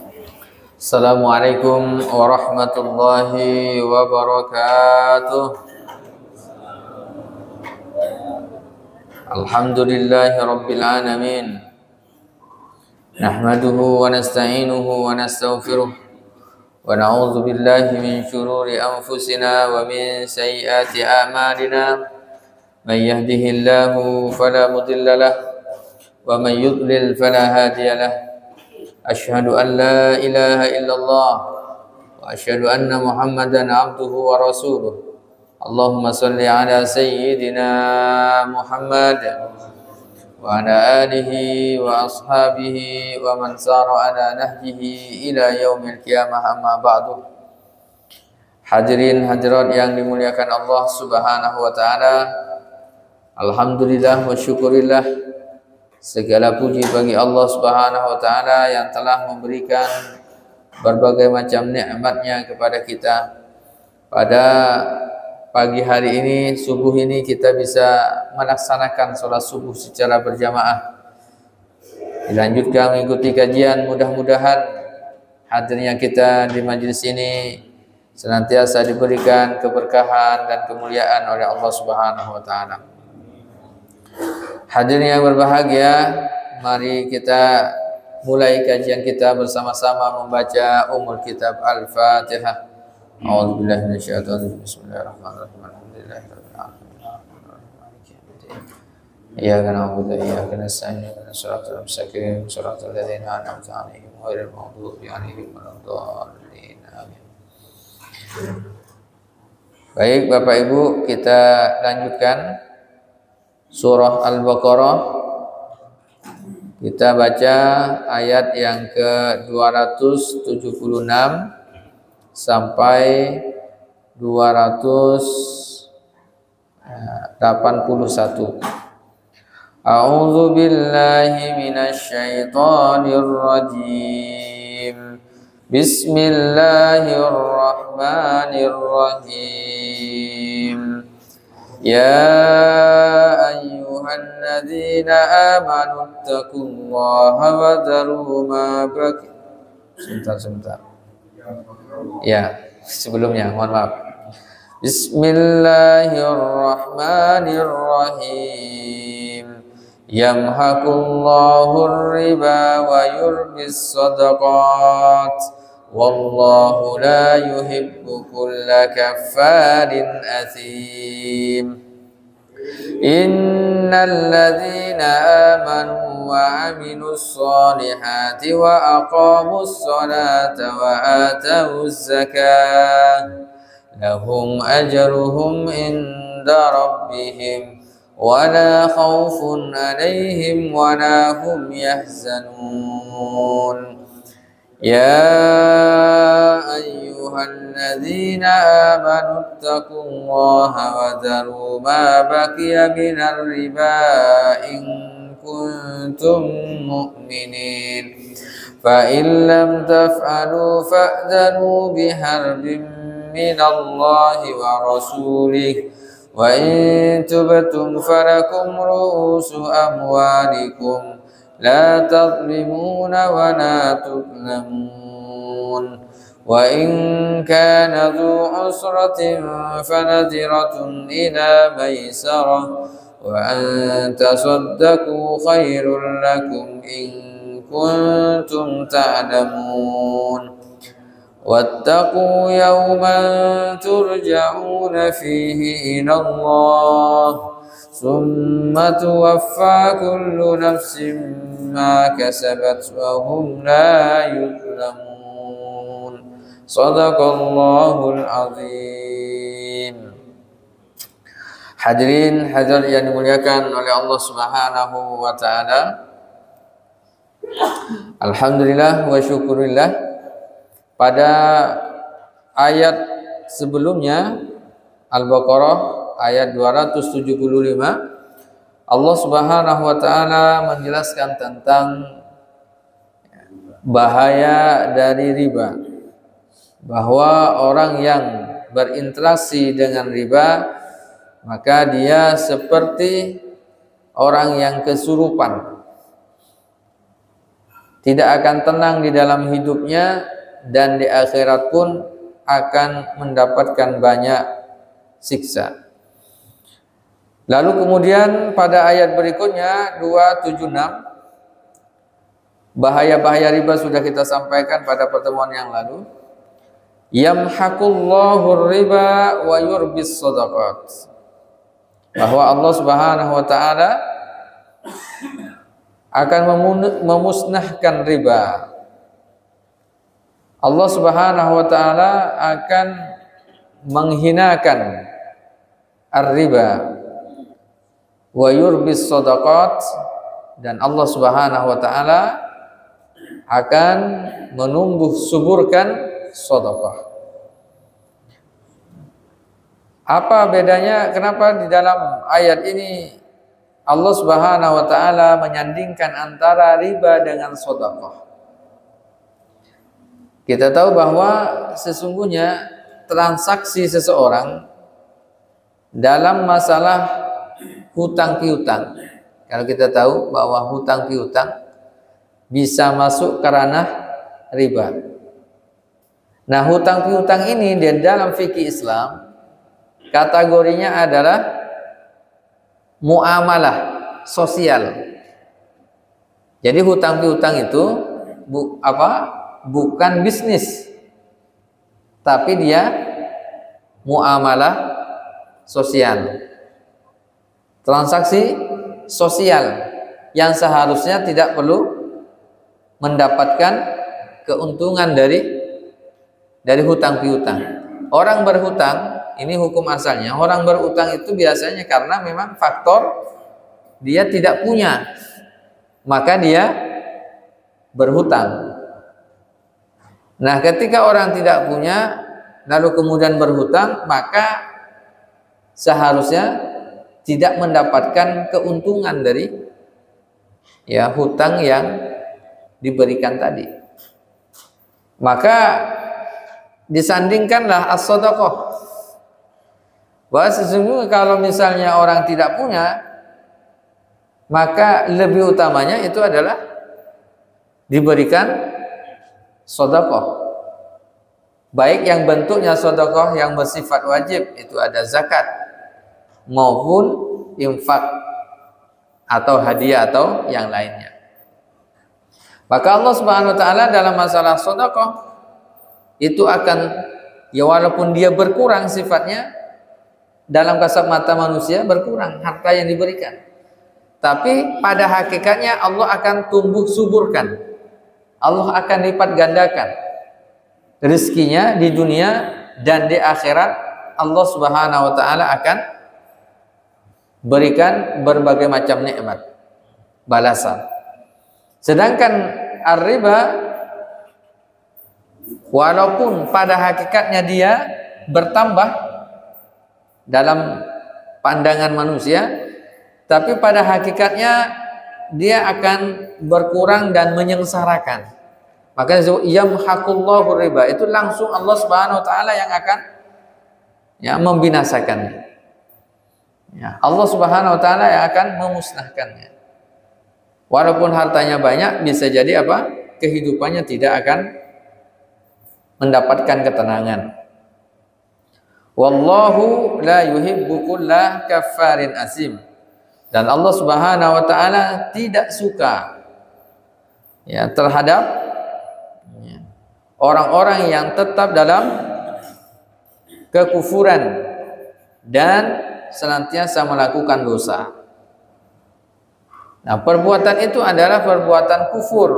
Assalamualaikum warahmatullahi wabarakatuh. Alhamdulillahi rabbil alamin. Nahmaduhu wa nasta'inuhu wa nastaghfiruh. Wa na'udzu billahi min shururi anfusina wa min sayyiati a'malina. Man yahdihillahu fala mudilla lahu wa man yudlil fala hadiya lahu. Asyhadu an la ilaha illallah wa asyhadu anna Muhammadan abduhu wa rasuluh. Allahumma salli ala sayyidina Muhammad wa ala alihi wa ashabihi wa man sara ala nahjihi ila yaumil qiyamah, amma ba'du. Hadirin hadirat yang dimuliakan Allah Subhanahu wa taala. Alhamdulillah wa syukurillah, segala puji bagi Allah Subhanahu wa taala yang telah memberikan berbagai macam nikmatnya kepada kita. Pada pagi hari ini, subuh ini, kita bisa melaksanakan sholat subuh secara berjamaah. Dilanjutkan mengikuti kajian, mudah-mudahan hadirnya kita di majelis ini senantiasa diberikan keberkahan dan kemuliaan oleh Allah Subhanahu wa taala. Hadirin yang berbahagia, mari kita mulai kajian kita bersama-sama membaca kitab Al-Fatihah. A'udzubillahi minasyaitonir rajim. Bismillahirrahmanirrahim. Alhamdulillahirabbil alamin. Iyyaka na'budu wa iyyaka nasta'in. Ihdinas siratal mustaqim, siratal ladzina an'amta 'alaihim ghairil maghdubi 'alaihim waladdallin. Amin. Baik Bapak Ibu, kita lanjutkan Surah Al-Baqarah. Kita baca ayat yang ke-276 sampai 281. A'udzu billahi minasy syaithanir rajim. Bismillahirrahmanirrahim. Ya ayyuhalladzina amanu taqullaha wa dharu ma baqi. Sebentar. Ya, sebelumnya mohon maaf. Bismillahirrahmanirrahim. Yamhaqullahu ar-riba wa yurbis sadaqat. Wallahu la yuhibbu kulla kaffarin athim. Innal ladzina amanu wa amilus solihati wa aqamus solata wa atawuz zakah lahum ajruhum inda rabbihim wa la khawfun alaihim wa la hum yahzanun. Ya ayyuhalladzina amanu taqullaha wa dharu ma baqiya minar riba in kuntum mu'minin. Fa in lam taf'alu fa'dhanu biharbin minallahi wa rasulih. Wa in tubtum falakum ru'usu amwalikum la tadlimuna wa la tudlamun. Wa in kana dhu usratin fanadhiratun ila maisarah wa an tasaddaqu khairul lakum in kuntum ta'lamun. Wattaqu yawman turja'una fihi ila Allah thumma tuwaffa kullu nafsin ma kasabat wa hum la yuzlamun. Shadaqallahul azim. Hadirin hadirat yang dimuliakan oleh Allah Subhanahu wa taala. Alhamdulillah wa syukurillah, pada ayat sebelumnya Al-Baqarah ayat 275, Allah Subhanahu wa taala menjelaskan tentang bahaya dari riba, bahwa orang yang berinteraksi dengan riba maka dia seperti orang yang kesurupan. tidak akan tenang di dalam hidupnya, dan di akhirat pun akan mendapatkan banyak siksa. Lalu kemudian pada ayat berikutnya 276, bahaya-bahaya riba sudah kita sampaikan pada pertemuan yang lalu. Yamhaqullahu riba wa yurbis shadaqat. Bahwa Allah Subhanahu wa taala akan memusnahkan riba. Allah Subhanahu wa taala akan menghinakan ar-riba wa yurbis shadaqat, dan Allah Subhanahu wa taala akan menumbuh suburkan sedekah. Apa bedanya? Kenapa di dalam ayat ini Allah Subhanahu wa taala menyandingkan antara riba dengan sedekah? Kita tahu bahwa sesungguhnya transaksi seseorang dalam masalah hutang piutang, kalau kita tahu bahwa hutang piutang bisa masuk ke ranah riba. Nah, hutang piutang ini di dalam fikih Islam kategorinya adalah muamalah sosial. Jadi hutang piutang itu bukan bisnis, tapi dia muamalah sosial, transaksi sosial yang seharusnya tidak perlu mendapatkan keuntungan dari hutang piutang. Orang berhutang, ini hukum asalnya, orang berhutang itu biasanya karena memang faktor dia tidak punya, maka dia berhutang. Nah, ketika orang tidak punya lalu kemudian berhutang, maka seharusnya tidak mendapatkan keuntungan dari hutang yang diberikan tadi. Maka disandingkanlah as-shadaqah, bahwa sesungguhnya kalau misalnya orang tidak punya, maka lebih utamanya itu adalah diberikan sedekah, baik yang bentuknya sedekah yang bersifat wajib, itu ada zakat, maupun infak atau hadiah atau yang lainnya. Maka Allah Subhanahu wa taala dalam masalah sedekah itu akan, walaupun dia berkurang sifatnya dalam kasat mata manusia, berkurang harta yang diberikan, tapi pada hakikatnya Allah akan tumbuh suburkan, Allah akan lipat gandakan rezekinya di dunia dan di akhirat. Allah Subhanahu wa taala akan berikan berbagai macam nikmat balasan. Sedangkan ar-riba, walaupun pada hakikatnya dia bertambah dalam pandangan manusia, tapi pada hakikatnya dia akan berkurang dan menyengsarakan. Maka yamhaqullahu riba, itu langsung Allah Subhanahu wa taala yang akan membinasakannya. Allah Subhanahu wa taala yang akan memusnahkannya. Walaupun hartanya banyak, bisa jadi kehidupannya tidak akan mendapatkan ketenangan. Wallahu la yuhibbu kulla kaffarin asim. Dan Allah Subhanahu wa taala tidak suka terhadap orang-orang yang tetap dalam kekufuran dan senantiasa melakukan dosa. Nah, perbuatan itu adalah perbuatan kufur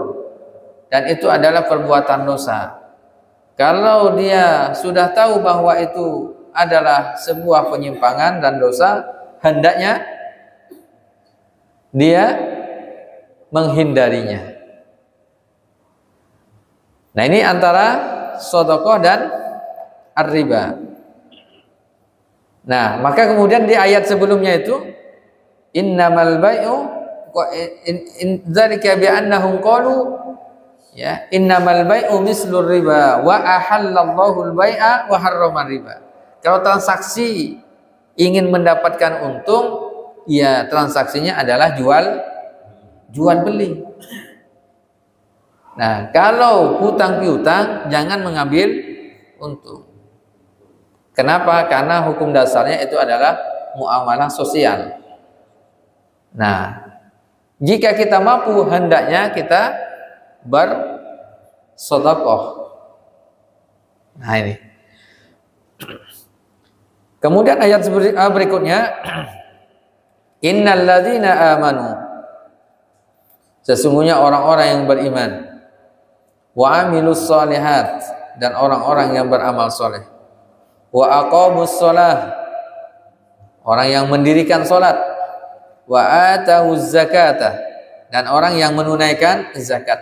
dan itu adalah perbuatan dosa. Kalau dia sudah tahu bahwa itu adalah sebuah penyimpangan dan dosa, hendaknya dia menghindarinya. Nah, ini antara sedekah dan ar-riba. Nah, maka kemudian di ayat sebelumnya itu innamal bai'u dzalika bi annahum qalu innamal bai'u mislur riba wa ahallallahu al-bai'a wa harrama riba. Kalau transaksi ingin mendapatkan untung, transaksinya adalah jual beli. Nah, kalau hutang piutang jangan mengambil untung. Kenapa? Karena hukum dasarnya itu adalah muamalah sosial. Nah, jika kita mampu hendaknya kita bersedekah. Nah ini. Kemudian ayat berikutnya, innal ladzina amanu, sesungguhnya orang-orang yang beriman, wa amilus solihat, dan orang-orang yang beramal soleh, wa aqamus sholah, orang yang mendirikan solat, wa atawuz zakata, dan orang yang menunaikan zakat,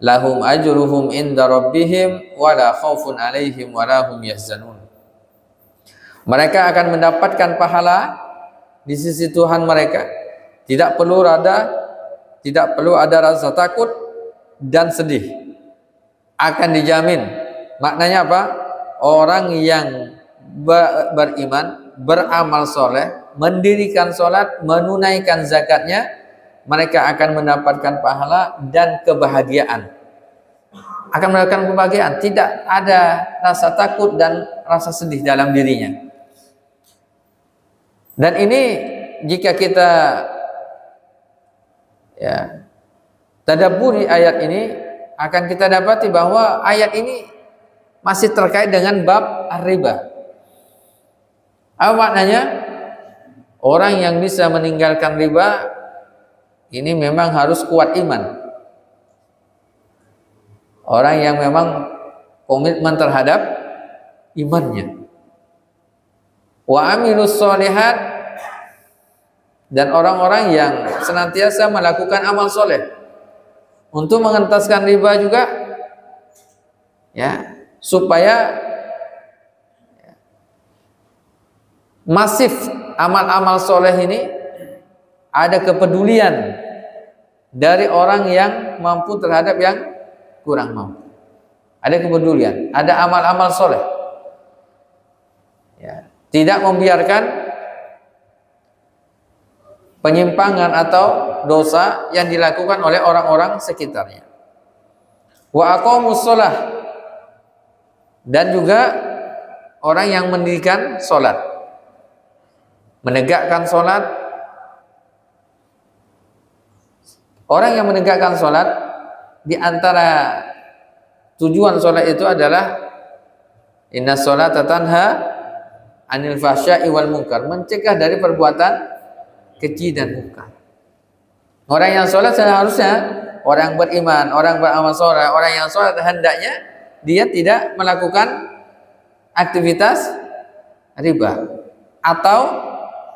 lahum ajruhum inda rabbihim wala khaufun alaihim wala hum yahzanun. Mereka akan mendapatkan pahala di sisi Tuhan mereka, tidak perlu ada rasa takut dan sedih, akan dijamin. Maknanya apa? Orang yang beriman, beramal soleh, mendirikan sholat, menunaikan zakatnya, mereka akan mendapatkan pahala dan kebahagiaan. Akan mendapatkan kebahagiaan, tidak ada rasa takut dan rasa sedih dalam dirinya. Dan ini jika kita tadabburi ayat ini, akan kita dapati bahwa ayat ini masih terkait dengan bab riba. Apa maknanya? Orang yang bisa meninggalkan riba ini memang harus kuat iman. Orang yang memang komitmen terhadap imannya. Wa amilus solihat, dan orang-orang yang senantiasa melakukan amal soleh untuk mengentaskan riba juga, supaya masif amal-amal soleh ini ada kepedulian dari orang yang mampu terhadap yang kurang mampu. Ada kepedulian, ada amal-amal soleh. Tidak membiarkan penyimpangan atau dosa yang dilakukan oleh orang-orang sekitarnya. Wa aqamus sholah, dan juga orang yang mendirikan sholat, menegakkan sholat. Orang yang menegakkan sholat, di antara tujuan sholat itu adalah inna sholata tanha anil fahsya'i wal munkar, mencegah dari perbuatan keji dan munkar. Orang yang sholat seharusnya orang yang beriman, orang beramal soleh. Orang yang sholat hendaknya dia tidak melakukan aktivitas riba atau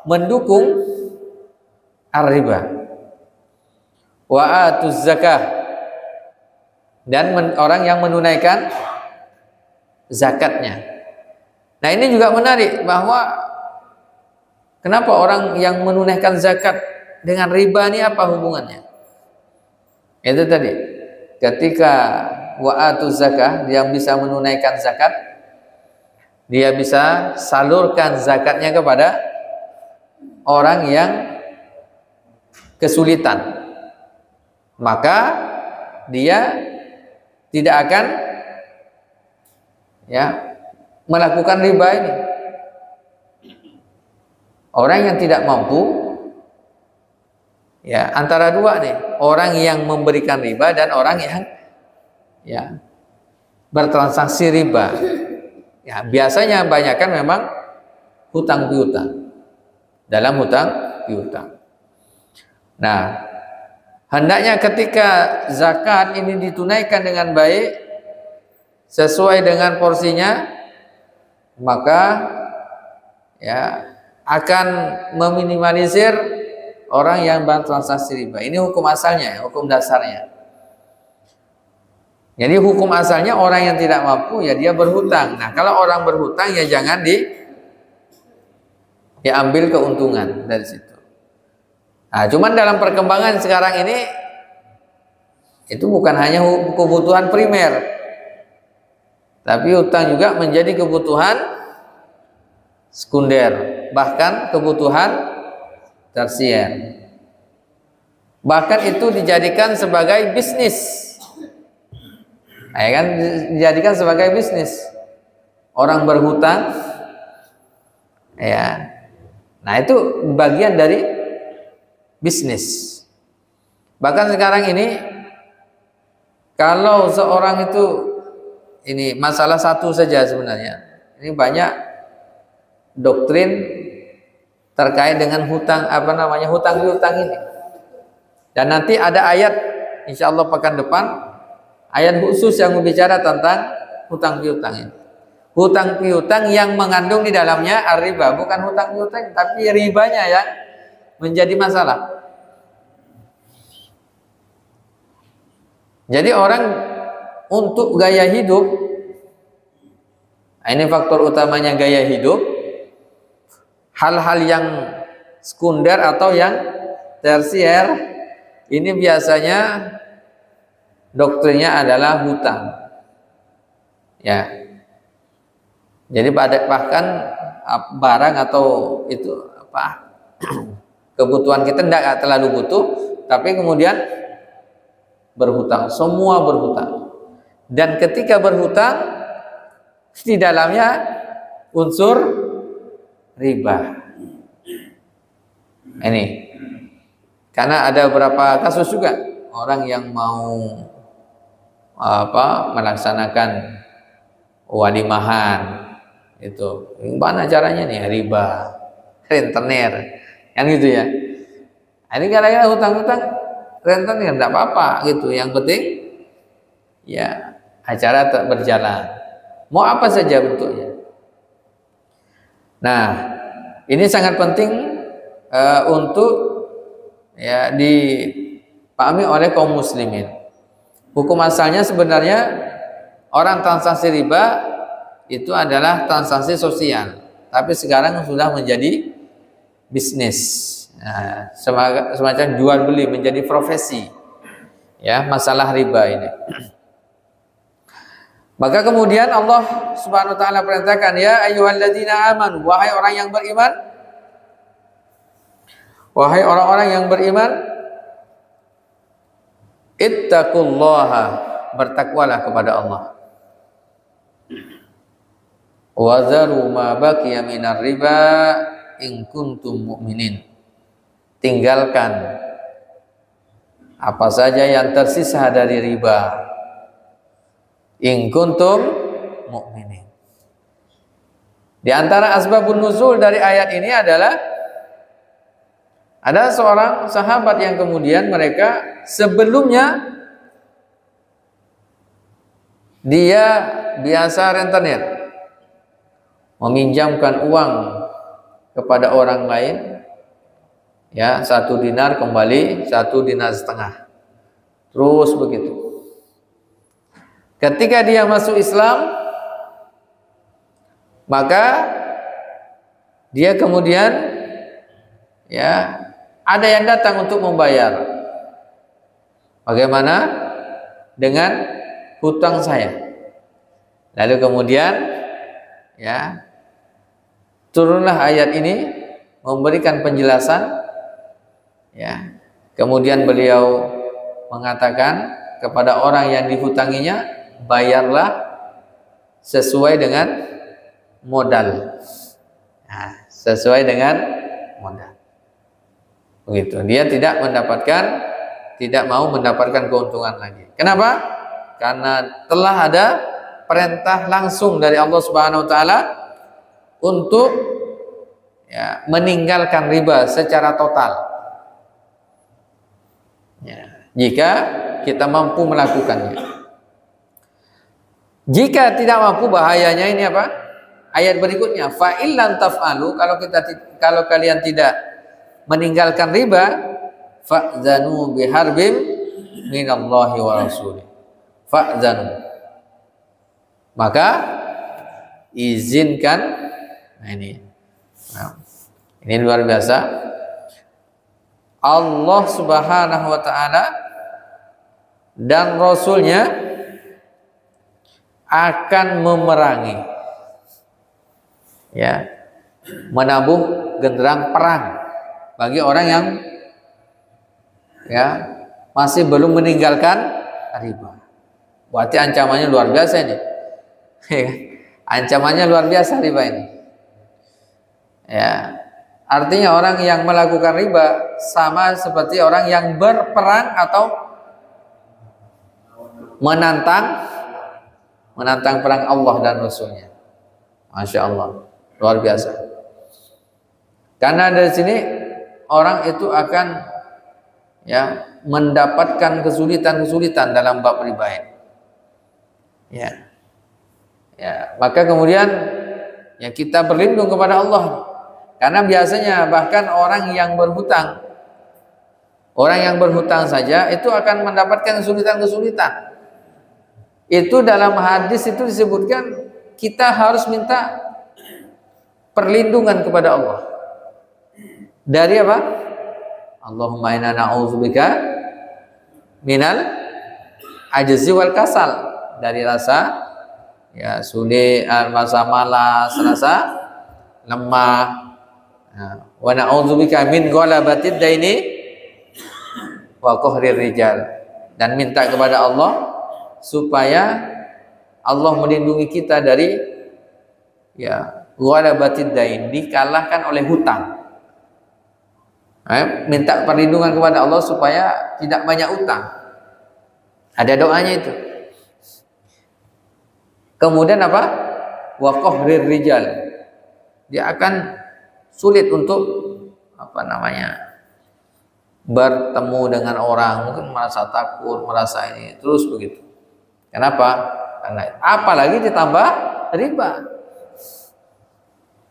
mendukung riba. Wa atuz zakah, dan orang yang menunaikan zakatnya. Nah ini juga menarik, bahwa kenapa orang yang menunaikan zakat dengan riba ini apa hubungannya? Itu tadi, ketika wa'atu zakah, dia bisa menunaikan zakat, dia bisa salurkan zakatnya kepada orang yang kesulitan, maka dia tidak akan melakukan riba ini. Orang yang tidak mampu, antara dua nih, orang yang memberikan riba dan orang yang bertransaksi riba. Biasanya banyakkan memang hutang piutang, dalam hutang piutang. Nah, hendaknya ketika zakat ini ditunaikan dengan baik, sesuai dengan porsinya, maka akan meminimalisir orang yang bertransaksi riba. Ini hukum asalnya, hukum dasarnya. Jadi hukum asalnya orang yang tidak mampu dia berhutang. Nah, kalau orang berhutang jangan diambil keuntungan dari situ. Nah, cuman dalam perkembangan sekarang ini itu bukan hanya kebutuhan primer, tapi hutang juga menjadi kebutuhan sekunder, bahkan kebutuhan tersier. Bahkan itu dijadikan sebagai bisnis. Ya kan, dijadikan sebagai bisnis. Orang berhutang, ya. Nah, itu bagian dari bisnis. Bahkan sekarang ini, kalau seorang itu, ini masalah satu saja sebenarnya. Ini banyak doktrin terkait dengan hutang, hutang piutang ini. Dan nanti ada ayat, insya Allah pekan depan, ayat khusus yang berbicara tentang hutang piutang ini. Hutang piutang yang mengandung di dalamnya riba, bukan hutang piutang, tapi ribanya yang menjadi masalah. Jadi orang untuk gaya hidup, ini faktor utamanya gaya hidup, hal-hal yang sekunder atau yang tersier, ini biasanya doktrinnya adalah hutang. Ya. Jadi bahkan barang atau itu kebutuhan kita tidak terlalu butuh, tapi kemudian berhutang, semua berhutang. Dan ketika berhutang, di dalamnya unsur riba. Ini karena ada beberapa kasus juga orang yang mau melaksanakan walimahan, itu gimana caranya nih, riba, rentenir, yang gitu ya. Ini gara-gara hutang-hutang, rentenir tidak apa-apa gitu. Yang penting ya acara tak berjalan, mau apa saja bentuknya. Nah, ini sangat penting untuk ya dipahami oleh kaum muslimin. Hukum asalnya sebenarnya orang transaksi riba itu adalah transaksi sosial, tapi sekarang sudah menjadi bisnis. Nah, semacam jual beli, menjadi profesi. Ya, masalah riba ini. Maka kemudian Allah Subhanahu wa taala perintahkan, ya ayyuhalladzina amanu, wahai orang yang beriman, wahai orang-orang yang beriman, ittaqullaha, bertakwalah kepada Allah. Wa zaru ma baqiya minar riba in kuntum mu'minin. Tinggalkan apa saja yang tersisa dari riba in kuntum mu'minin. Di antara asbabun nuzul dari ayat ini adalah ada seorang sahabat yang kemudian mereka sebelumnya dia biasa rentenir, meminjamkan uang kepada orang lain, ya, 1 dinar kembali 1,5 dinar, terus begitu. Ketika dia masuk Islam, maka dia kemudian ya ada yang datang untuk membayar. Bagaimana dengan hutang saya? Lalu kemudian ya turunlah ayat ini memberikan penjelasan, ya. Kemudian beliau mengatakan kepada orang yang dihutanginya, bayarlah sesuai dengan modal. Nah, sesuai dengan modal. Begitu. Dia tidak mau mendapatkan keuntungan lagi. Kenapa? Karena telah ada perintah langsung dari Allah Subhanahu wa taala untuk ya, meninggalkan riba secara total. Ya, jika kita mampu melakukannya. Jika tidak mampu, bahayanya ini apa? Ayat berikutnya, fa illam taf'alu, kalau kalian tidak meninggalkan riba, fa'zanu biharbim minallahi wa rasulih. Fa'zanu, maka izinkan. Nah, ini luar biasa. Allah Subhanahu wa taala dan Rasulnya akan memerangi, ya, menabuh genderang perang bagi orang yang ya masih belum meninggalkan riba. Berarti ancamannya luar biasa ini. Ancamannya luar biasa riba ini. Ya. Artinya orang yang melakukan riba sama seperti orang yang berperang atau menantang perang Allah dan Rasulnya. Masya Allah, luar biasa. Karena dari sini orang itu akan ya mendapatkan kesulitan dalam bab riba ini. Ya, maka kemudian ya kita berlindung kepada Allah. Karena biasanya bahkan orang yang berhutang saja itu akan mendapatkan kesulitan. Itu dalam hadis itu disebutkan kita harus minta perlindungan kepada Allah. Dari apa? Allahumma inna na'udzubika minal ajzi wal kasal, dari rasa ya sulit, rasa malas, rasa lemah. Wa na'udzubika min ghalabatid daini wa qahrir rijal, dan minta kepada Allah supaya Allah melindungi kita dari ya ghalabatid dain, dikalahkan oleh hutang. Minta perlindungan kepada Allah supaya tidak banyak utang. Ada doanya itu. Kemudian apa? Wa qahrir rijal. Dia akan sulit untuk bertemu dengan orang, mungkin merasa takut, merasa ini, terus begitu. Kenapa? Karena apalagi ditambah riba.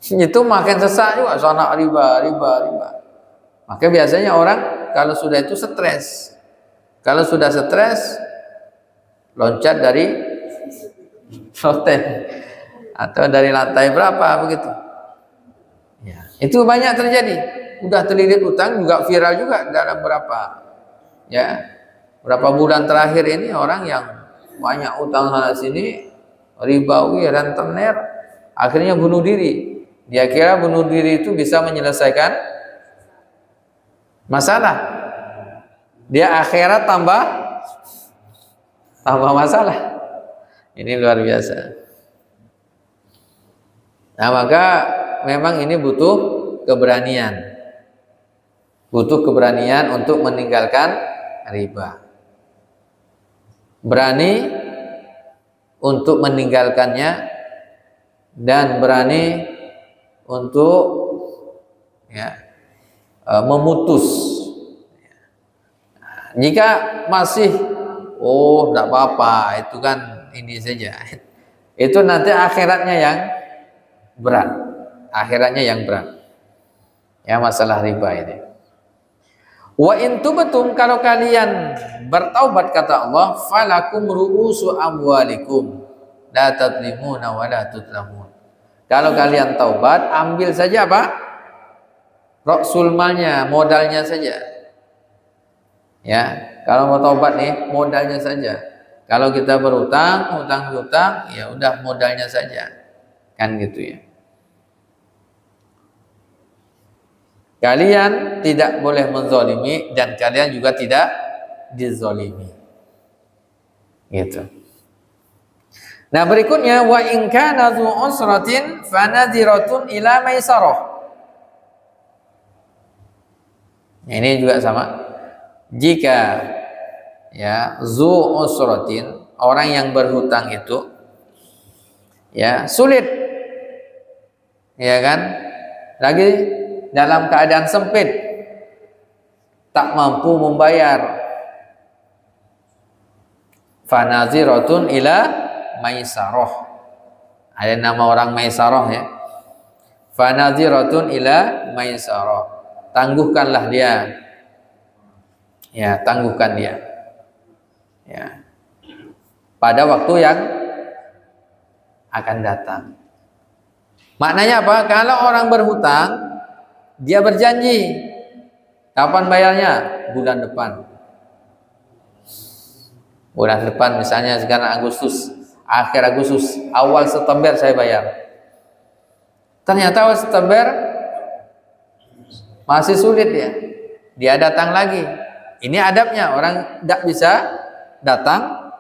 Itu makin sesak juga, soal riba. Maka biasanya orang kalau sudah itu stres. Kalau sudah stres, loncat dari hotel atau dari lantai berapa begitu. Ya, itu banyak terjadi. Udah terlilit utang, juga viral juga dalam berapa bulan terakhir ini, orang yang banyak utang sana sini, ribawi, rentenir, akhirnya bunuh diri. Dia kira bunuh diri itu bisa menyelesaikan masalah. Dia akhirat tambah masalah. Ini luar biasa. Nah, maka memang ini butuh keberanian. Butuh keberanian untuk meninggalkan riba. Berani untuk meninggalkannya dan berani untuk memutus. Jika masih tidak apa-apa, itu kan ini saja. Itu nanti akhiratnya yang berat. Ya, masalah riba ini. Wa in tubtum, kalau kalian bertaubat kata Allah, falakum ru'usu amwalikum la tadlimuna wa la tudlamun. Kalau kalian taubat, ambil saja apa? Ra'sul malnya, modalnya saja. Ya, kalau mau taubat nih, modalnya saja. Kalau kita berutang, hutang, ya udah modalnya saja. Kan gitu ya. Kalian tidak boleh menzalimi dan kalian juga tidak dizalimi. Gitu. Nah, berikutnya wa in kana dzu usratin fanadhiratun ila maisarah. Ini juga sama. Jika ya dzu usratin, orang yang berhutang itu ya sulit, ya kan, lagi dalam keadaan sempit, tak mampu membayar, fanaziratun ila maisarah. Ada nama orang maisarah ya. Fanaziratun ila maisarah. Tangguhkanlah dia. Ya, tangguhkan dia. Ya. Pada waktu yang akan datang. Maknanya apa? Kalau orang berhutang, dia berjanji, kapan bayarnya? Bulan depan. Bulan depan, misalnya sekarang Agustus, akhir Agustus, awal September saya bayar. Ternyata awal September masih sulit ya. Dia datang lagi. Ini adabnya, orang tidak bisa datang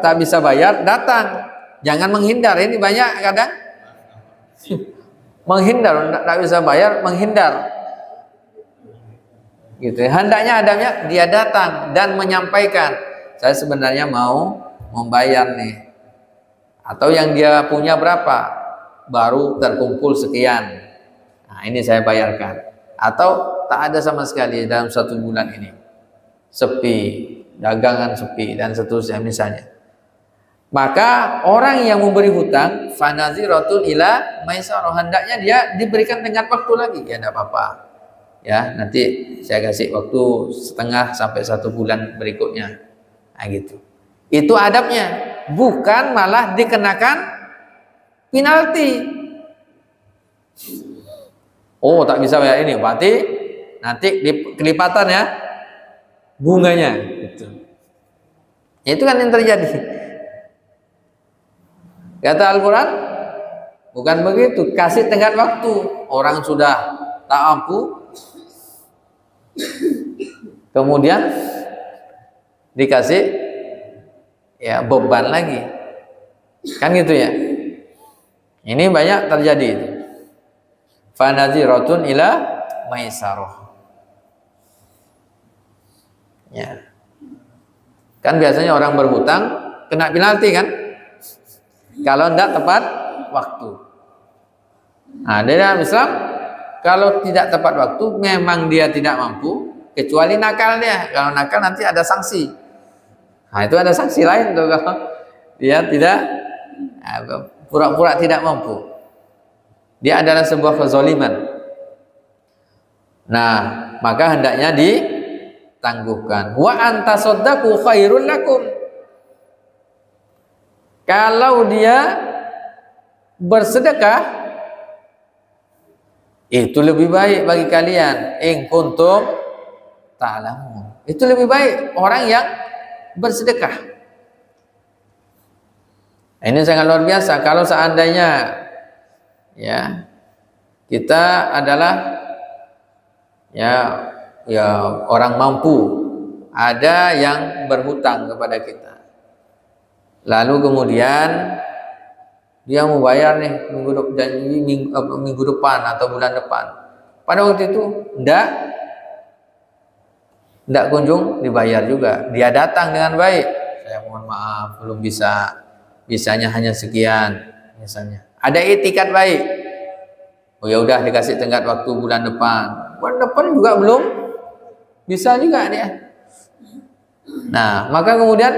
tak bisa bayar, datang. Jangan menghindar. Ini banyak kadang menghindar, tak bisa bayar, menghindar. Gitu. Hendaknya adabnya dia datang dan menyampaikan, saya sebenarnya mau membayar nih. Atau yang dia punya berapa? Baru terkumpul sekian. Nah, ini saya bayarkan. Atau tak ada sama sekali dalam 1 bulan ini. Sepi, dagangan sepi dan seterusnya misalnya. Maka orang yang memberi hutang fanaziratun ila maisarah, hendaknya dia diberikan tenggat waktu lagi. Ya enggak apa-apa. Ya, nanti saya kasih waktu setengah sampai 1 bulan berikutnya. Nah, gitu. Itu adabnya, bukan malah dikenakan penalti. Oh, tak bisa bayar ini, berarti nanti kelipatan ya bunganya. Gitu. Itu kan yang terjadi. Kata Al-Quran, bukan begitu. Kasih tenggat waktu. Orang sudah tak mampu, kemudian dikasih ya beban lagi. Kan gitu ya. Ini banyak terjadi itu. Fanaziratun ila maisarah. Ya. Kan biasanya orang berhutang kena penalti kan? Kalau tidak tepat waktu. Nah, dalam Islam kalau tidak tepat waktu memang dia tidak mampu, kecuali nakal dia. Kalau nakal nanti ada sanksi. Nah, itu ada sanksi lain tuh kalau dia tidak pura-pura tidak mampu. Dia adalah sebuah kezaliman. Nah, maka hendaknya ditangguhkan. Wa antasaddaqu khairul lakum. Kalau dia bersedekah itu lebih baik bagi kalian. In kuntum ta'lamun. Itu lebih baik orang yang bersedekah. Ini sangat luar biasa. Kalau seandainya ya kita adalah ya orang mampu, ada yang berhutang kepada kita. Lalu kemudian dia mau bayar nih minggu depan atau bulan depan. Pada waktu itu tidak kunjung dibayar juga. Dia datang dengan baik. Saya mohon maaf belum bisa. Bisanya hanya sekian misalnya. Ada itikat baik. Oh ya udah dikasih tenggat waktu bulan depan. Bulan depan juga belum bisa juga dia. Nah, maka kemudian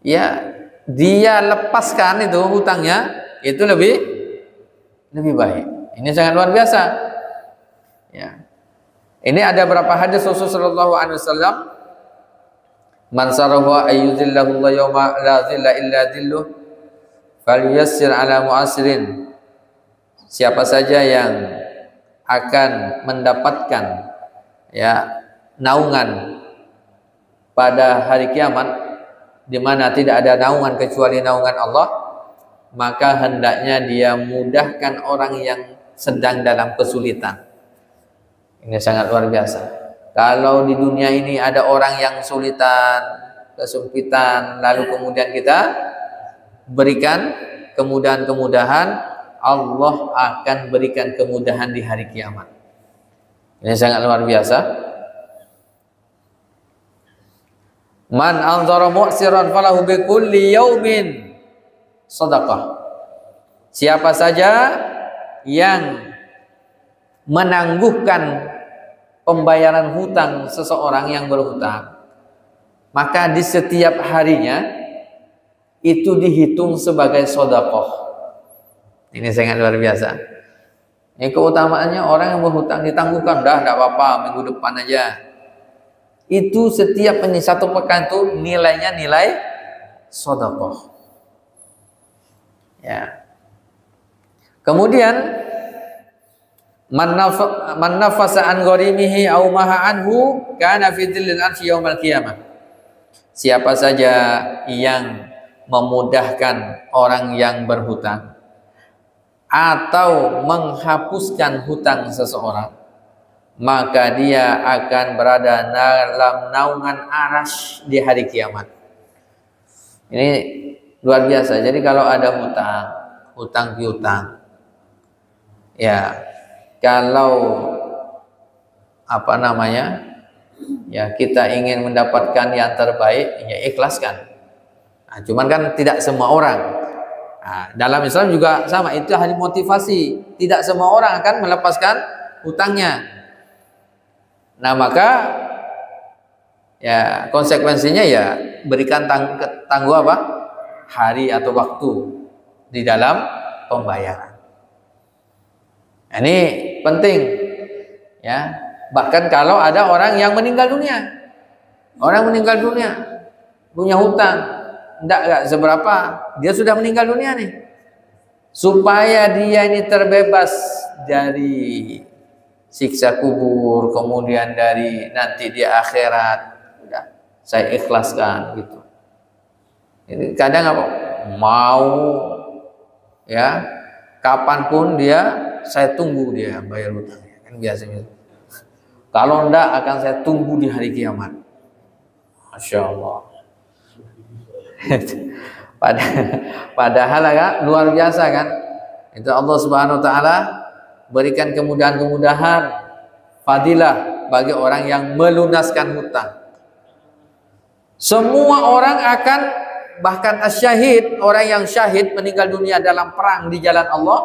ya dia lepaskan itu hutangnya, itu lebih baik. Ini sangat luar biasa. Ya. Ini ada berapa hadis Rasulullah sallallahu alaihi wasallam, man sarahu ayyuzillahu yawma la zilla illa dhilluh falyassir ala mu'assirin. Siapa saja yang akan mendapatkan ya naungan pada hari kiamat, di mana tidak ada naungan kecuali naungan Allah, maka hendaknya dia mudahkan orang yang sedang dalam kesulitan. Ini sangat luar biasa. Kalau di dunia ini ada orang yang kesulitan, kesempitan, lalu kemudian kita berikan kemudahan-kemudahan, Allah akan berikan kemudahan di hari kiamat. Ini sangat luar biasa. Man anzara mu'siran falahu bi kulli yaumin shadaqah. Siapa saja yang menangguhkan pembayaran hutang seseorang yang berhutang, maka di setiap harinya itu dihitung sebagai sedekah. Ini sangat luar biasa. Ini keutamaannya, orang yang berhutang ditangguhkan, dah tidak apa-apa minggu depan aja. Itu setiap satu pekan itu nilainya nilai sedekah. Ya. Kemudian man nafasa an gharimihi aw maha anhu kana fi dhillil arsy yaumil qiyamah. Siapa saja yang memudahkan orang yang berhutang atau menghapuskan hutang seseorang, maka dia akan berada dalam naungan arasy di hari kiamat. Ini luar biasa. Jadi kalau ada hutang piutang, ya kalau apa namanya, ya kita ingin mendapatkan yang terbaik, ya ikhlaskan. Nah, cuman kan tidak semua orang. Nah, dalam Islam juga sama, itu hanya motivasi. Tidak semua orang akan melepaskan hutangnya. Nah, maka ya konsekuensinya ya berikan tangguh apa? Hari atau waktu di dalam pembayaran. Nah, ini penting ya. Bahkan kalau ada orang yang meninggal dunia, punya hutang, enggak seberapa, dia sudah meninggal dunia nih, supaya dia ini terbebas dari siksa kubur, kemudian dari nanti di akhirat, udah saya ikhlaskan gitu. Jadi kadang apa, mau ya kapanpun dia, saya tunggu dia bayar hutangnya, kan biasanya. Kalau enggak akan saya tunggu di hari kiamat. Masya Allah. Padahal kan luar biasa kan. Itu Allah Subhanahu Wa Taala berikan kemudahan-kemudahan, fadilah bagi orang yang melunaskan hutang. Semua orang akan, bahkan asyahid, orang yang syahid meninggal dunia dalam perang di jalan Allah,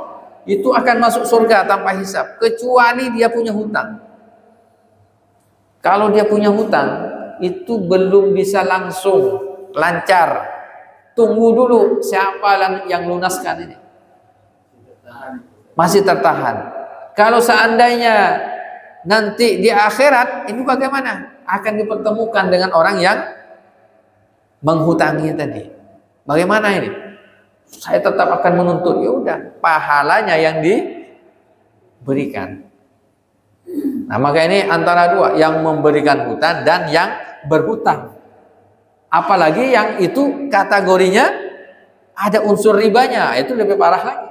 itu akan masuk surga tanpa hisab, kecuali dia punya hutang. Kalau dia punya hutang, itu belum bisa langsung lancar. Tunggu dulu siapa yang lunaskan ini. Masih tertahan. Kalau seandainya nanti di akhirat, ini bagaimana? Akan dipertemukan dengan orang yang menghutangi tadi. Bagaimana ini? Saya tetap akan menuntut. Ya udah, pahalanya yang diberikan. Nah, maka ini antara dua, yang memberikan hutang dan yang berhutang. Apalagi yang itu kategorinya ada unsur ribanya, itu lebih parah lagi.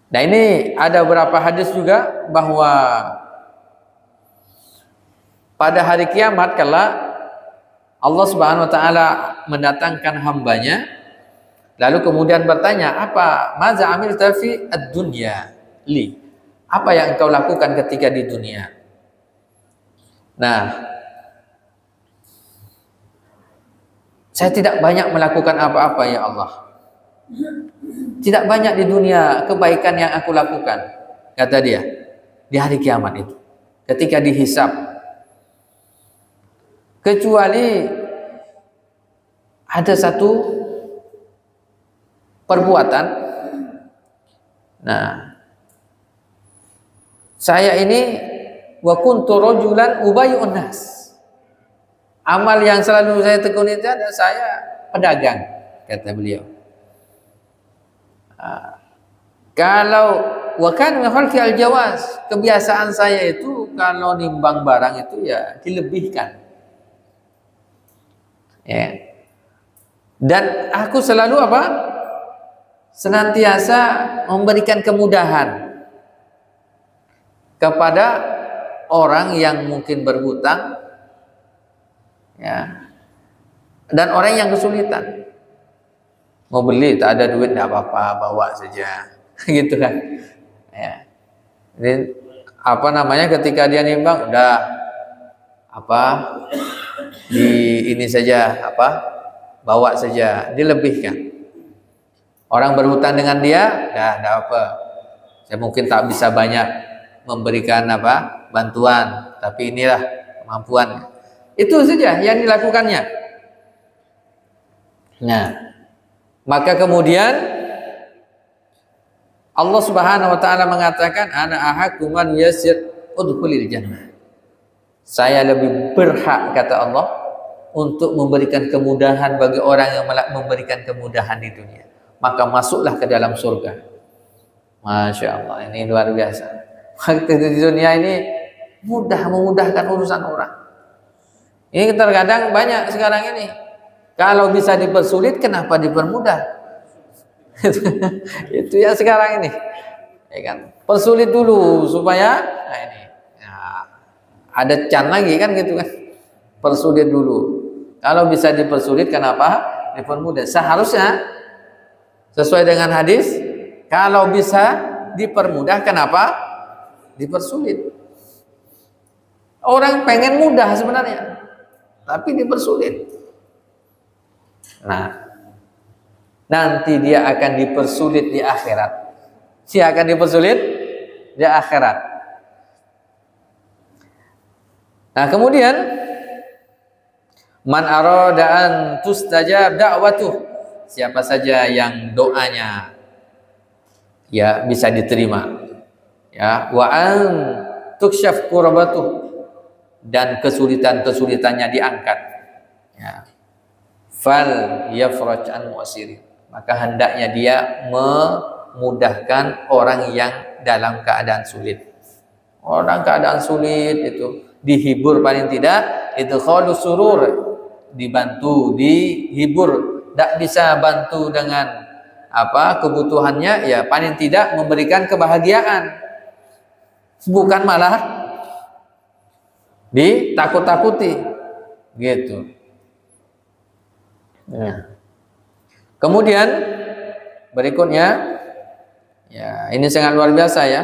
Nah ini ada beberapa hadis juga bahwa pada hari kiamat kala Allah Subhanahu Wa Taala mendatangkan hambanya, lalu kemudian bertanya, apa maza amilta fi ad-dunya li? Apa yang engkau lakukan ketika di dunia? Nah, saya tidak banyak melakukan apa-apa ya Allah. Tidak banyak di dunia kebaikan yang aku lakukan, kata dia, di hari kiamat itu, ketika dihisab. Kecuali ada satu perbuatan. Nah, saya ini wa kuntu rajulan ubayyun nas. Amal yang selalu saya tekuni itu adalah saya pedagang, kata beliau. Kalau wa kan min khalqi al-jawaz, kebiasaan saya itu kalau nimbang barang itu ya dilebihkan. Ya. Dan aku selalu apa? Senantiasa memberikan kemudahan kepada orang yang mungkin berhutang, ya, dan orang yang kesulitan. Mau beli tak ada duit, tidak apa-apa, bawa saja, gitu kan? Ya. Jadi, apa namanya, ketika dia nimbang, udah apa di ini saja, apa bawa saja, dilebihkan. Orang berhutang dengan dia, dah apa, saya mungkin tak bisa banyak memberikan apa bantuan, tapi inilah kemampuan. Itu saja yang dilakukannya. Nah, maka kemudian Allah Subhanahu Wa Taala mengatakan, ana ahaqqu man yasir udkhulil jannah. Saya lebih berhak, kata Allah, untuk memberikan kemudahan bagi orang yang memberikan kemudahan di dunia. Maka masuklah ke dalam surga. Masya Allah, ini luar biasa. Waktu di dunia ini mudah memudahkan urusan orang. Ini terkadang banyak sekarang ini. Kalau bisa dipersulit, kenapa dipermudah? Itu ya sekarang ini. Ya kan? Persulit dulu supaya, nah ini. Ya, Ada can lagi kan gitu kan. Persulit dulu. Kalau bisa dipersulit, kenapa dipermudah? Seharusnya sesuai dengan hadis, kalau bisa dipermudah, kenapa dipersulit? Orang pengen mudah sebenarnya, tapi dipersulit. Nah, nanti dia akan dipersulit di akhirat. Dia akan dipersulit di akhirat. Nah, kemudian man arada an tustajab da'watuh, siapa saja yang doanya ya bisa diterima, ya, wa an tuksyaf kurbatuh, dan kesulitan-kesulitannya diangkat, ya, fal yafraj an mu'sirin, maka hendaknya dia memudahkan orang yang dalam keadaan sulit. Orang keadaan sulit itu dihibur, paling tidak itu khalus surur, dibantu, dihibur. Tidak bisa bantu dengan apa kebutuhannya, ya paling tidak memberikan kebahagiaan, bukan malah ditakut-takuti gitu. Nah, kemudian berikutnya, ya ini sangat luar biasa ya.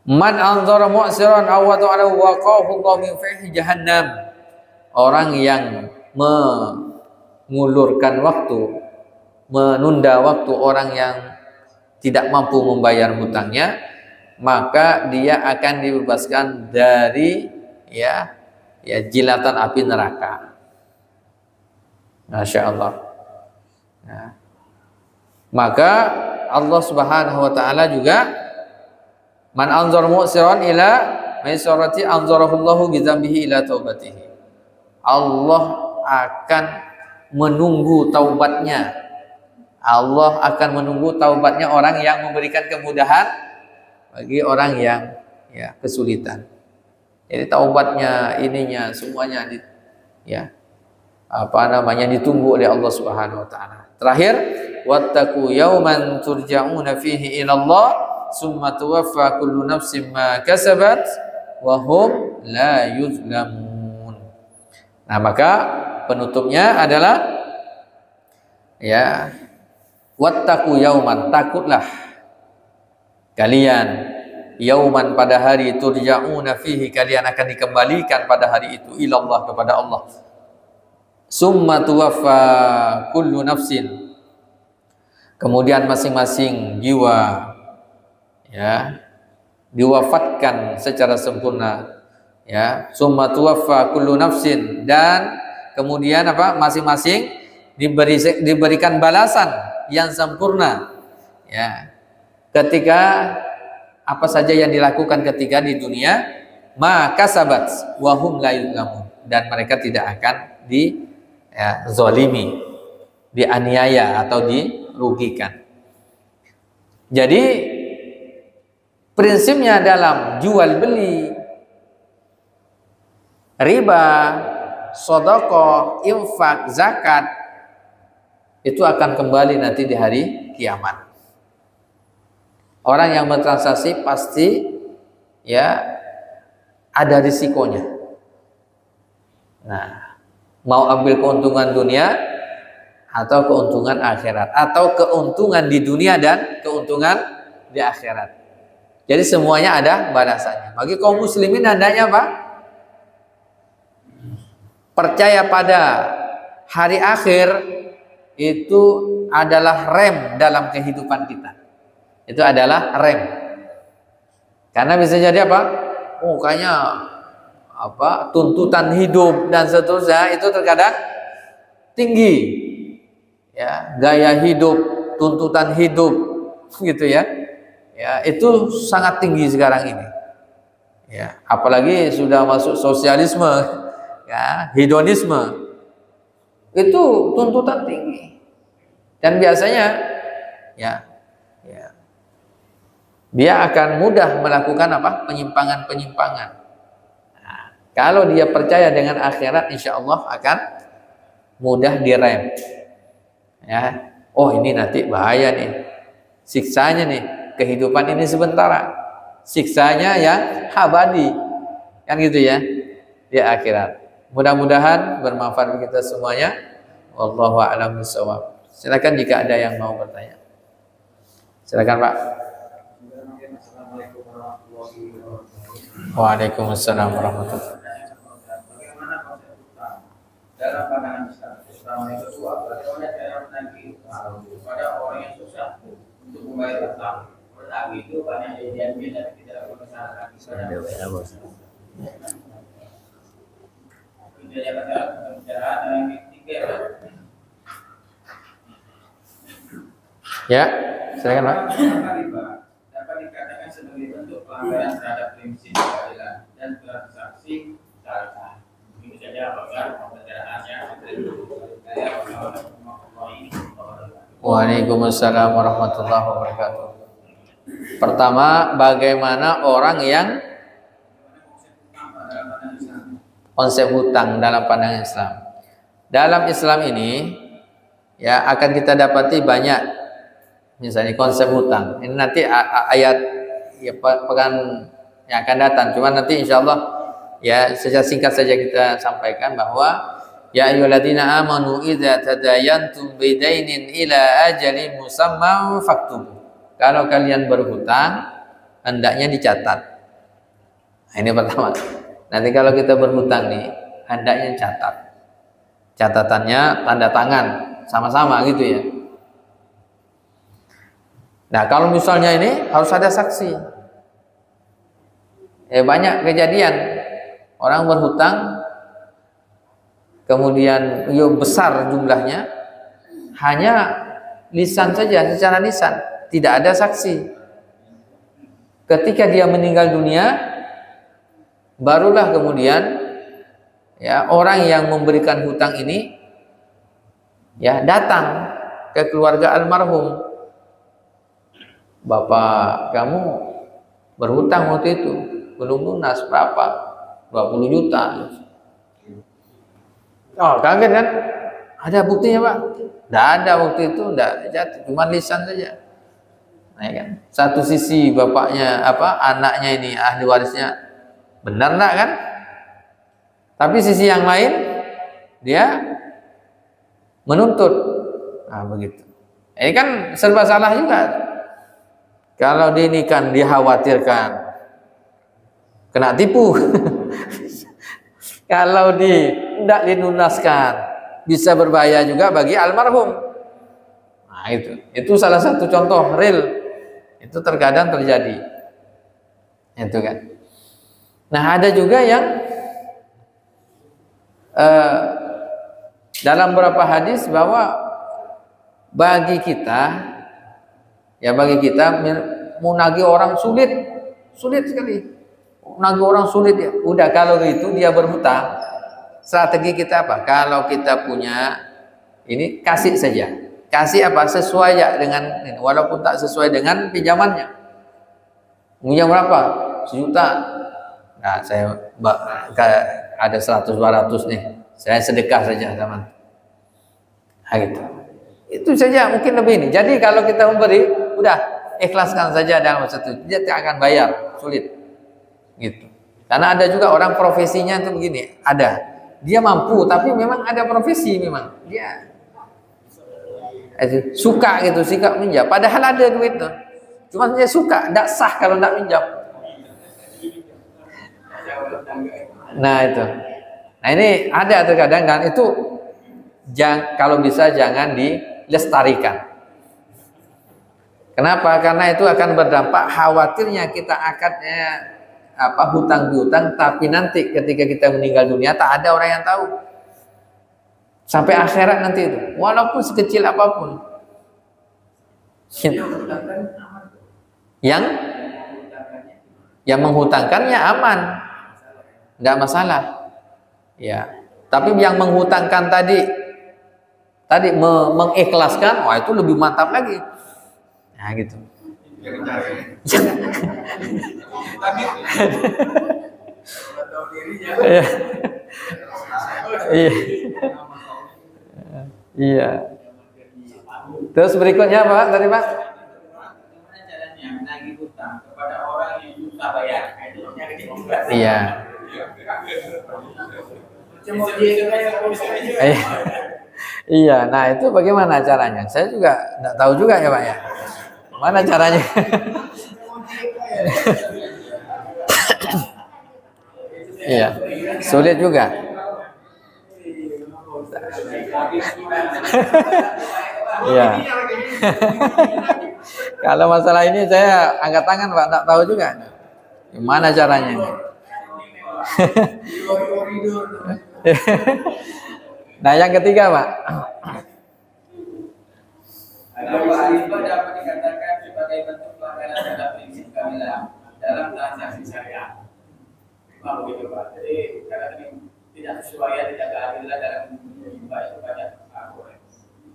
Man anzara mu'siran aw ta'ala waqahu Allah min fihi jahannam, orang yang mengulurkan waktu, menunda waktu orang yang tidak mampu membayar hutangnya, maka dia akan dibebaskan dari ya jilatan api neraka. Masya Allah. Nah, maka Allah Subhanahu wa taala juga, man anzar mu'siran ila maisarati anzarahullahu bi dzambihi ila taubatihi, Allah akan menunggu taubatnya. Allah akan menunggu taubatnya orang yang memberikan kemudahan bagi orang yang ya kesulitan. Jadi taubatnya, ininya semuanya ditunggu oleh Allah Subhanahu wa taala. Terakhir, wattaqu yauman turja'una fihi ila Allah summa tuwaffa kullu nafsin ma kasabat wa hum la yuzlamun. Nah, maka penutupnya adalah ya wattaqu yauman, takutlah kalian, yauman pada hari, turja'una fihi, kalian akan dikembalikan pada hari itu, ilallah, kepada Allah. Summa tuwaffa kullu nafsin, kemudian masing-masing jiwa ya diwafatkan secara sempurna, ya. Summa tuwaffa kullu nafsin, dan kemudian apa, masing-masing diberikan balasan yang sempurna, ya, ketika apa saja yang dilakukan ketika di dunia, maka sabat wahum la yuzlamun, dan mereka tidak akan zalimi, dianiaya atau dirugikan. Jadi prinsipnya dalam jual beli, riba, sedekah, infak, zakat, itu akan kembali nanti di hari kiamat. Orang yang bertransaksi pasti ya ada risikonya. Nah, mau ambil keuntungan dunia atau keuntungan akhirat, atau keuntungan di dunia dan keuntungan di akhirat. Jadi semuanya ada balasannya. Bagi kaum muslimin hendaknya apa? Percaya pada hari akhir itu adalah rem dalam kehidupan kita. Itu adalah rem. Karena bisa jadi apa? Oh, kayaknya apa, tuntutan hidup dan seterusnya itu terkadang tinggi. Ya, gaya hidup, tuntutan hidup gitu ya. Ya, itu sangat tinggi sekarang ini. Ya, apalagi sudah masuk sosialisme, ya, hedonisme. Itu tuntutan tinggi. Dan biasanya ya dia akan mudah melakukan apa? Penyimpangan-penyimpangan. Nah, kalau dia percaya dengan akhirat, insya Allah akan mudah direm. Ya, oh ini nanti bahaya nih, siksanya nih, kehidupan ini sementara. siksanya yang abadi. Kan gitu ya, di akhirat. Mudah-mudahan bermanfaat bagi kita semuanya. Wallahu a'lam bishawab. Silakan jika ada yang mau bertanya. Silakan Pak. Waalaikumsalam warahmatullahi wabarakatuh. Bagaimana konsep utang dalam pandangan Islam yang kedua, bagaimana cara menagih utang kepada orang yang susah untuk membayar utang? Menagih itu banyak kejadian dan tidak bermasalah Itu dia kata pembicaraan yang ketiga. Ya, silakan Pak. Riba dapat dikatakan sebagai bentuk pelanggaran terhadap prinsip keadilan dan transaksi syariah. Ini saja apakah pembicaraannya. Waalaikumsalam warahmatullahi wabarakatuh. Pertama, bagaimana orang yang konsep hutang dalam pandangan Islam. Dalam Islam ini ya akan kita dapati banyak misalnya konsep hutang. Ini nanti ayat ya pekan yang akan datang. Cuma nanti insya Allah ya secara singkat saja kita sampaikan bahwa ya ayyuhalladzina amanu idza tadayantum bidainin ila ajalin musamma faktubu. Kalau kalian berhutang hendaknya dicatat. Nah, ini pertama. Nanti kalau kita berhutang nih hendaknya catat. Catatannya tanda tangan sama-sama gitu ya. Nah, kalau misalnya ini harus ada saksi. Banyak kejadian orang berhutang kemudian besar jumlahnya hanya lisan saja, secara lisan, tidak ada saksi. Ketika dia meninggal dunia barulah kemudian ya orang yang memberikan hutang ini ya datang ke keluarga almarhum. Bapak kamu berhutang waktu itu belum lunas berapa? 20 juta. Oh, kaget kan? Ada buktinya, Pak? Tidak ada waktu itu, tidak jatuh, cuma lisan saja. Nah, ya kan? Satu sisi bapaknya anaknya ini ahli warisnya benar enggak kan? Tapi sisi yang lain dia menuntut. Nah, begitu. Ini kan serba salah juga. Kalau ini kan dikhawatirkan kena tipu. Kalau tidak dilunaskan bisa berbahaya juga bagi almarhum. Nah, itu salah satu contoh real. Itu terkadang terjadi. Itu kan. Nah, ada juga yang dalam beberapa hadis bahwa bagi kita mau nagih orang sulit sekali. Nagih orang sulit ya. Udah kalau gitu dia berhutang. Strategi kita apa? Kalau kita punya ini kasih saja. Kasih apa? Sesuai ya dengan walaupun tak sesuai dengan pinjamannya. Pinjam berapa? 1 juta. Nah, saya ada 100-200 nih. Saya sedekah saja teman. Nah, gitu. Itu saja mungkin lebih ini. Jadi kalau kita memberi, udah ikhlaskan saja dalam satu. Dia tidak akan bayar, sulit. Gitu. Karena ada juga orang profesinya itu begini, ada. Dia mampu tapi memang ada profesi memang. Dia suka gitu, sikap minjam. Padahal ada duit tuh. Cuma dia suka, tidak sah kalau tidak minjam. Nah, itu. Nah, ini ada terkadang dan itu kalau bisa jangan dilestarikan. Kenapa? Karena itu akan berdampak khawatirnya kita akadnya hutang piutang, tapi nanti ketika kita meninggal dunia tak ada orang yang tahu sampai akhirat nanti itu, walaupun sekecil apapun. Yang menghutangkannya aman, nggak masalah. Ya, tapi yang menghutangkan tadi mengikhlaskan, wah itu lebih mantap lagi. Nah, gitu. Iya. Terus berikutnya Pak, tadi Pak. Bagaimana caranya menagih hutang kepada orang yang Iya. Iya, nah itu bagaimana caranya? Saya juga nggak tahu juga ya Pak ya. Mana caranya? Iya, sulit juga. Iya. Kalau masalah ini saya angkat tangan Pak, nggak tahu juga. Gimana caranya ini? Nah, yang ketiga Pak. Riba dapat dikatakan sebagai bentuk pelanggaran terhadap prinsip kamilah dalam transaksi syariah. Memang begitu Pak. Jadi karena ini tidak sesuai, tidak keadilan dalam riba itu pada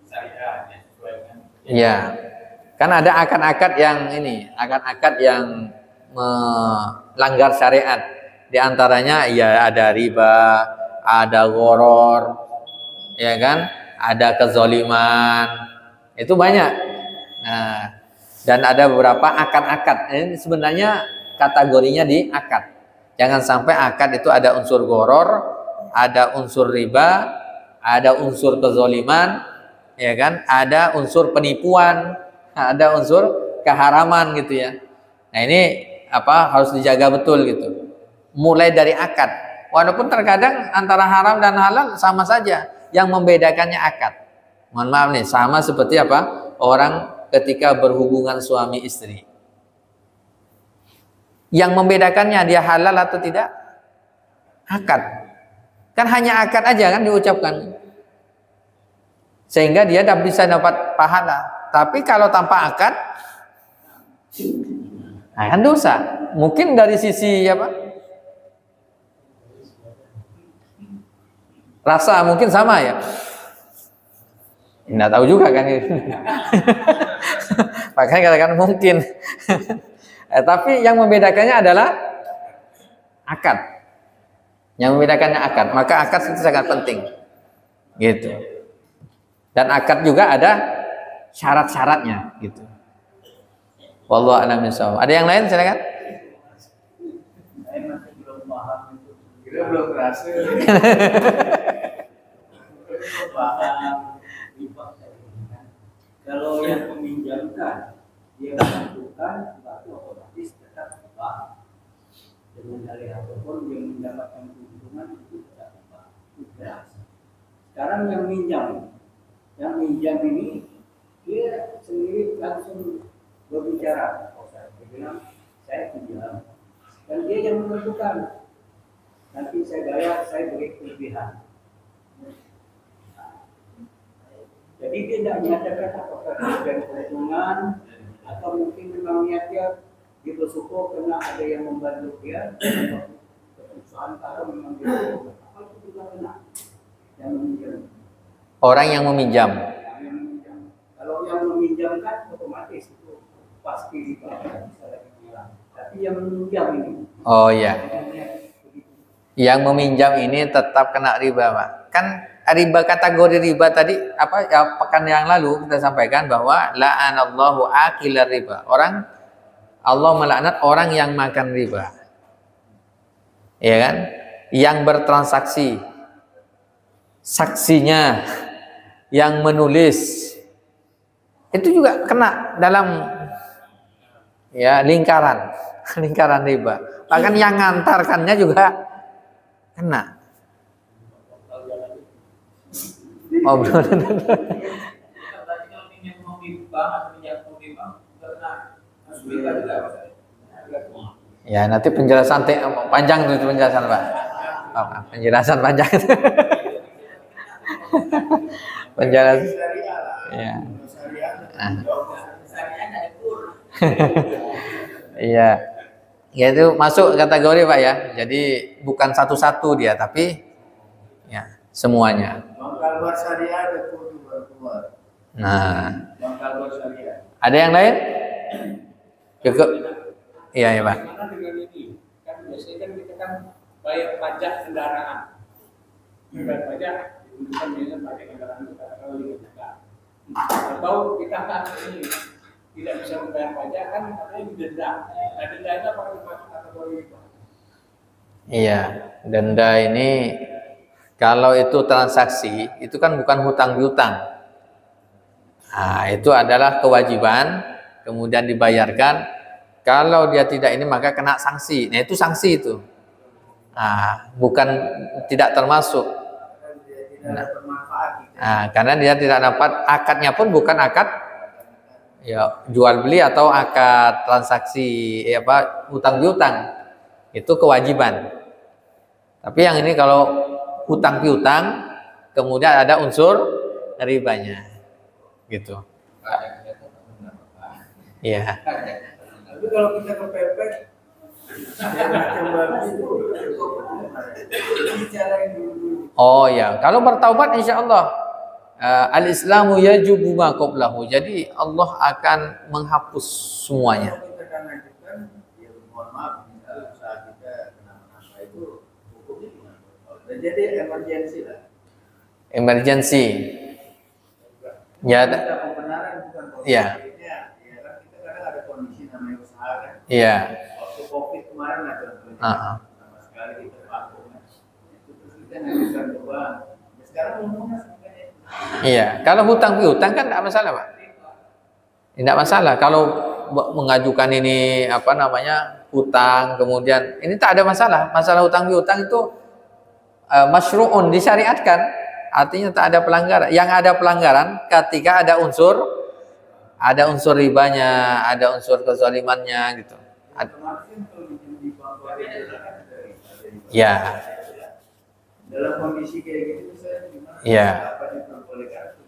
syariah yang sesuai dengan. Iya. Kan ada akad-akad yang ini, akad-akad yang melanggar syariat. Di antaranya ya ada riba, ada gharar, ya kan? Ada kezaliman. Itu banyak. Nah, dan ada beberapa akad-akad. Ini sebenarnya kategorinya di akad. Jangan sampai akad itu ada unsur gharar, ada unsur riba, ada unsur kezaliman, ya kan? Ada unsur penipuan, ada unsur keharaman gitu ya. Nah, ini harus dijaga betul gitu. Mulai dari akad. Walaupun terkadang antara haram dan halal sama saja, yang membedakannya akad. Mohon maaf nih, sama seperti orang ketika berhubungan suami istri. Yang membedakannya dia halal atau tidak? Akad. Kan hanya akad aja kan diucapkan. Sehingga dia bisa dapat pahala. Tapi kalau tanpa akad, nah kan dosa. Mungkin dari sisi rasa mungkin sama ya. Nggak tahu juga kan. Makanya katakan mungkin. Tapi yang membedakannya adalah akad. Yang membedakannya akad. Maka akad itu sangat penting. Gitu. Dan akad juga ada syarat-syaratnya gitu. Wallahu a'lam bishawab. Ada yang lain silakan. Belum berhasil. Kalau yang meminjamkan dia menentukan, berarti otomatis tetap riba. Dengan dalih apapun yang mendapatkan keuntungan itu tetap riba. Sekarang yang minjam ini dia sendiri langsung berbicara. Dia bilang saya pinjam, dan dia yang menentukan. Nanti saya bayar, saya beri kelebihan. Jadi dia tidak menyatakan apakah dari keuntungan atau mungkin memang niatnya dia bersyukur karena ada yang membantu dia kesusahan atau memang dia apa itu juga benar yang meminjam. Orang yang meminjam. Kalau yang meminjamkan otomatis itu pasti riba, bisa lagi bilang. Tapi yang meminjam ini. Oh iya. Yang meminjam ini tetap kena riba, Pak. Kan riba, kategori riba tadi pekan yang lalu kita sampaikan bahwa la'anallahu akilar riba. Allah melaknat orang yang makan riba. Ya kan? Yang bertransaksi. Saksinya yang menulis itu juga kena dalam lingkaran riba. Bahkan yang ngantarkannya juga kena. Oh, belum. Ya, nanti penjelasan panjang itu penjelasan, Pak. Penjelasan panjang. Penjelasan. Ya. Iya. Ya itu masuk kategori, Pak ya. Jadi bukan satu-satu dia, tapi ya semuanya. Nah, ada yang lain? Cukup. Iya ya Pak. Karena dengan ini kan biasanya kan kita kan bayar pajak kendaraan. Bayar pajak bukan dengan pajak kendaraan itu katakanlah 5 juta. Atau kita kan ini tidak bisa membayar pajak kan katanya didenda. Nah denda itu apakah masuk kategori itu? Iya, denda ini kalau itu transaksi itu kan bukan hutang piutang. Nah, itu adalah kewajiban kemudian dibayarkan. Kalau dia tidak ini maka kena sanksi. Nah, itu sanksi itu. Nah, bukan tidak termasuk. Nah, karena dia tidak dapat akadnya pun bukan akad ya jual beli atau akad transaksi hutang piutang. Itu kewajiban. Tapi yang ini kalau hutang piutang kemudian ada unsur ribanya. Gitu. Iya. Tapi kalau kita kepepet oh ya, kalau bertaubat insya Allah al-Islamu yajubu ma qablahu. Jadi Allah akan menghapus semuanya. Jadi emergensi lah. Emergensi. Ya. Iya. Kita kadang ada kondisi namanya usaha kan. Iya. Waktu COVID kemarin ada sama sekali kita vakum. Itu terus kita nggak bisa berubah. Sekarang umumnya sebenarnya. Iya. Kalau hutang piutang kan tidak masalah, Pak. Tidak masalah. Kalau mengajukan ini hutang kemudian ini tak ada masalah. Masalah hutang piutang itu masyru'un, disyariatkan, artinya tak ada pelanggaran. Yang ada pelanggaran ketika ada unsur ribanya, ada unsur kezalimannya gitu. Ya. Dalam kondisi kayak gitu misalnya gimana? Ya. Apa diperbolehkan?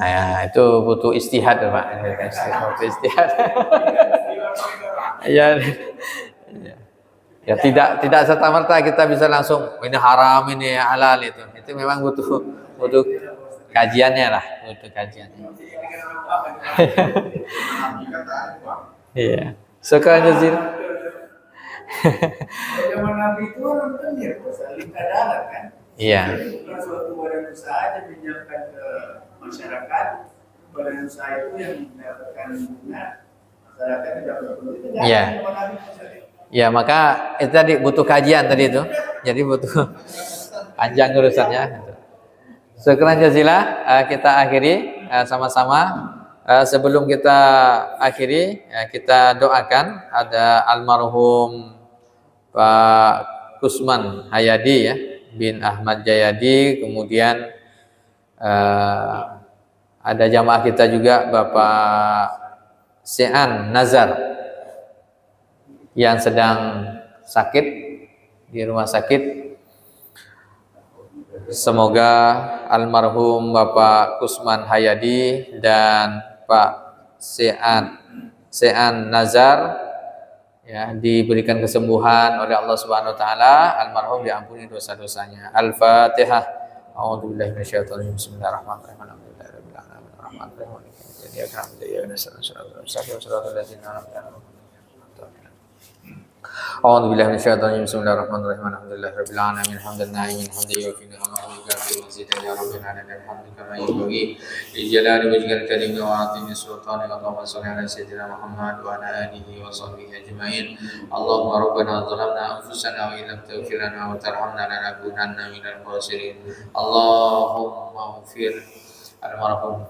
Nah, itu butuh istihad, Pak. Butuh istihad. Ya. Ya tidak serta-merta kita bisa langsung ini haram ini halal itu memang butuh kajiannya lah, butuh kajiannya. Iya. Sekarang jazir. Zaman Nabi itu orang kan ya saling kadarat kan. Iya. Bukan suatu badan usaha yang menyiapkan ke masyarakat. Badan usaha itu yang mendapatkan bunga, masyarakat tidak perlu. Iya. Ya, maka itu tadi butuh kajian tadi itu. Jadi butuh panjang urusannya. Sekarang jazilah kita akhiri sama-sama. Sebelum kita akhiri, kita doakan ada almarhum Pak Kusman Hayadi ya, bin Ahmad Jayadi, kemudian ada jamaah kita juga Bapak Sean Nazar yang sedang sakit di rumah sakit. Semoga almarhum Bapak Kusman Hayadi dan Pak Sean Nazar ya diberikan kesembuhan oleh Allah Subhanahu wa taala, almarhum diampuni dosa-dosanya. Al-Fatihah. A'udzubillahi minasyaitonir rajim. Bismillahirrahmanirrahim. Alhamdulillahirabbil alamin. Arrahmanirrahim. أعوذ بالله من الشيطان الرجيم بسم الله الرحمن الرحيم الحمد لله رب العالمين حمد الناعمين حمدا يوفي نعمه ويكافئ مزيدا يا رب العالمين الحمد كما ينبغي لجلال وجهك الكريم وعظيم سلطانك اللهم صل على سيدنا محمد وعلى آله وصحبه أجمعين اللهم ربنا ظلمنا أنفسنا وإن لم تغفر لنا وترحمنا لنكونن من الخاسرين اللهم اغفر المرحوم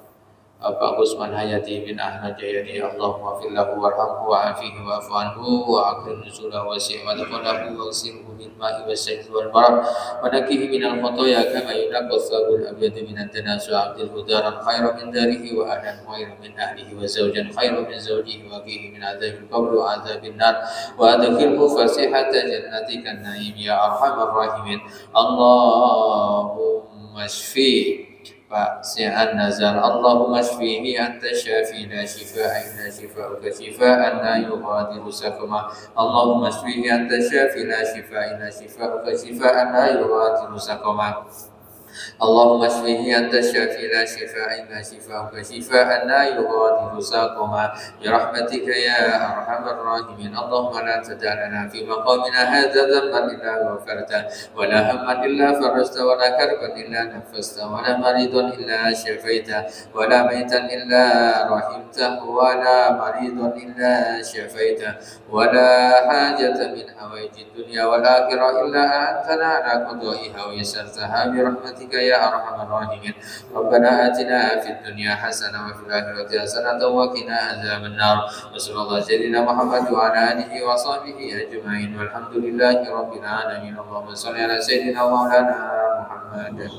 Bapak Kusman Hayati bin Ahmad Jayadi Allahumma fir lahu warhamhu wa'afihi wa'fu anhu wa'akrim nuzulahu wasi' wa taqalahu wa'sirhu bil ma'i was-sayyi wal barad wa nakihi minal khotoya kama yunaqqa as-sabul abyad minan danas wa 'abdil hudaran khairan min darihi wa ahlan khairan min ahlihi wa zawjan khairan min zawjihi wa qihi min adzabil qabr wa adzabin nar wa adkhilhu fasihata jannatika an-na'im ya arhamar rahimin Allahumma shfi Pak Sean Nazar Allahumma shfihi anta syafi la shifaa illa shifauka shifaan la yughadiru saqama Allahumma shfihi anta syafi la shifaa illa shifauka shifaan la yughadiru saqama اللهم اشفه أنت الشافي لا شفاء إلا شفاءك شفاء لا يغادر سقما برحمتك يا أرحم الراحمين. اللهم لا تدع لنا في مقامنا هذا ذنبا إلا غفرته ولا هما إلا فرجته ولا كربا إلا نفسته ولا مريضا إلا شفيته ولا ميتا إلا رحمته ولا مريضا إلا شفيته ولا حاجة من حوائج الدنيا والآخرة إلا أنتنا على قضائها ويسرتها برحمتك يا أرحم الراحمين. ربنا آتنا في الدنيا حسنة وفي الآخرة حسنة وقنا عذاب النار. وصلى الله على سيدنا محمد وعلى آله وصحبه أجمعين والحمد لله رب العالمين. اللهم صل على سيدنا مولانا محمد.